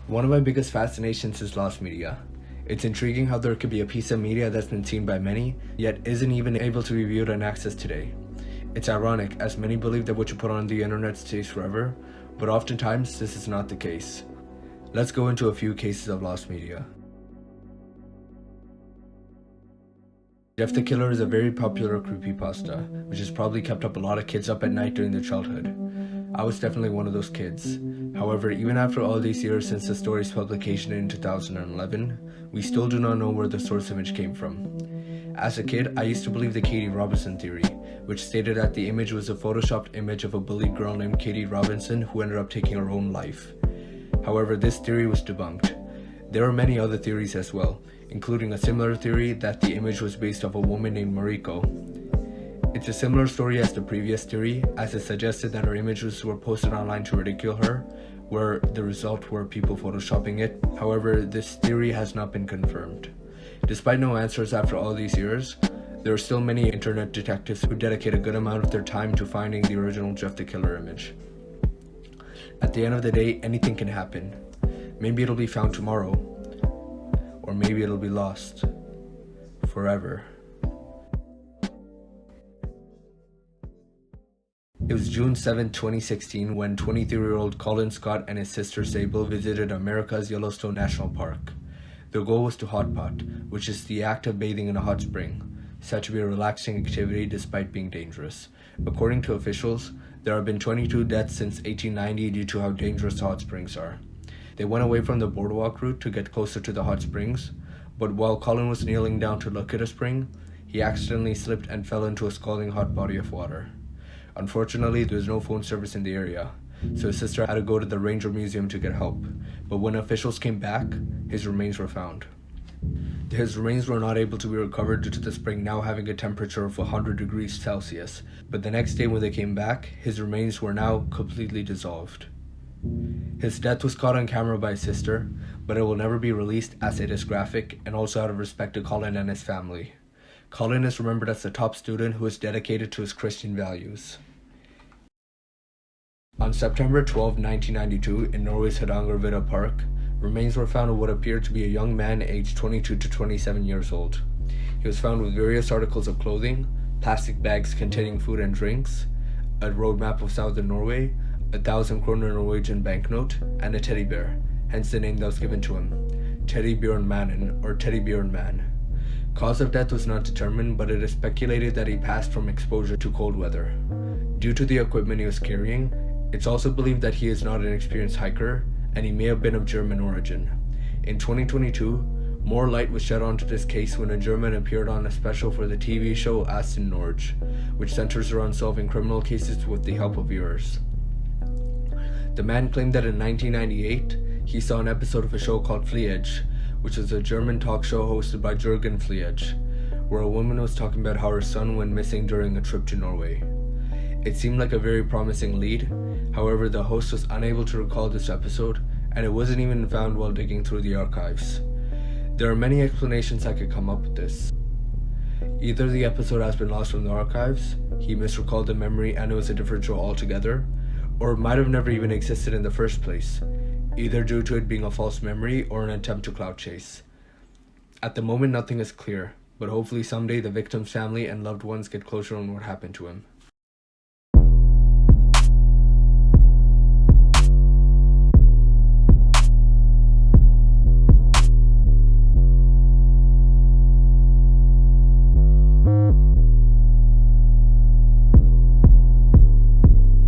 One of my biggest fascinations is lost media. It's intriguing how there could be a piece of media that's been seen by many, yet isn't even able to be viewed and accessed today. It's ironic, as many believe that what you put on the internet stays forever, but oftentimes this is not the case. Let's go into a few cases of lost media. Jeff the Killer is a very popular creepypasta, which has probably kept up a lot of kids up at night during their childhood. I was definitely one of those kids. However, even after all these years since the story's publication in 2011, we still do not know where the source image came from. As a kid, I used to believe the Katie Robinson theory, which stated that the image was a photoshopped image of a bullied girl named Katie Robinson who ended up taking her own life. However, this theory was debunked. There are many other theories as well, including a similar theory that the image was based off a woman named Mariko. It's a similar story as the previous theory, as it suggested that her images were posted online to ridicule her, where the result were people photoshopping it. However, this theory has not been confirmed. Despite no answers after all these years, there are still many internet detectives who dedicate a good amount of their time to finding the original Jeff the Killer image. At the end of the day, anything can happen. Maybe it'll be found tomorrow, or maybe it'll be lost forever. It was June 7, 2016 when 23-year-old Colin Scott and his sister Sable visited America's Yellowstone National Park. Their goal was to hot pot, which is the act of bathing in a hot spring, said to be a relaxing activity despite being dangerous. According to officials, there have been 22 deaths since 1890 due to how dangerous hot springs are. They went away from the boardwalk route to get closer to the hot springs, but while Colin was kneeling down to look at a spring, he accidentally slipped and fell into a scalding hot body of water. Unfortunately, there was no phone service in the area, so his sister had to go to the Ranger Museum to get help, but when officials came back, his remains were found. His remains were not able to be recovered due to the spring now having a temperature of 100 degrees Celsius, but the next day when they came back, his remains were now completely dissolved. His death was caught on camera by his sister, but it will never be released as it is graphic and also out of respect to Colin and his family. Colin is remembered as the top student who is dedicated to his Christian values. On September 12, 1992, in Norway's Hardangervidda Park, remains were found of what appeared to be a young man aged 22 to 27 years old. He was found with various articles of clothing, plastic bags containing food and drinks, a road map of southern Norway, 1,000 kroner Norwegian banknote, and a teddy bear, hence the name that was given to him, Teddybjørn Mannen or Teddybjørn Man. Cause of death was not determined, but it is speculated that he passed from exposure to cold weather. Due to the equipment he was carrying, it's also believed that he is not an experienced hiker, and he may have been of German origin. In 2022, more light was shed onto this case when a German appeared on a special for the TV show Aston Norge, which centers around solving criminal cases with the help of viewers. The man claimed that in 1998, he saw an episode of a show called Fliege, which was a German talk show hosted by Jürgen Fliege, where a woman was talking about how her son went missing during a trip to Norway. It seemed like a very promising lead. However, the host was unable to recall this episode, and it wasn't even found while digging through the archives. There are many explanations I could come up with this. Either the episode has been lost from the archives, he misrecalled the memory and it was a different show altogether, or it might have never even existed in the first place, either due to it being a false memory or an attempt to clout chase. At the moment, nothing is clear, but hopefully someday the victim's family and loved ones get closure on what happened to him.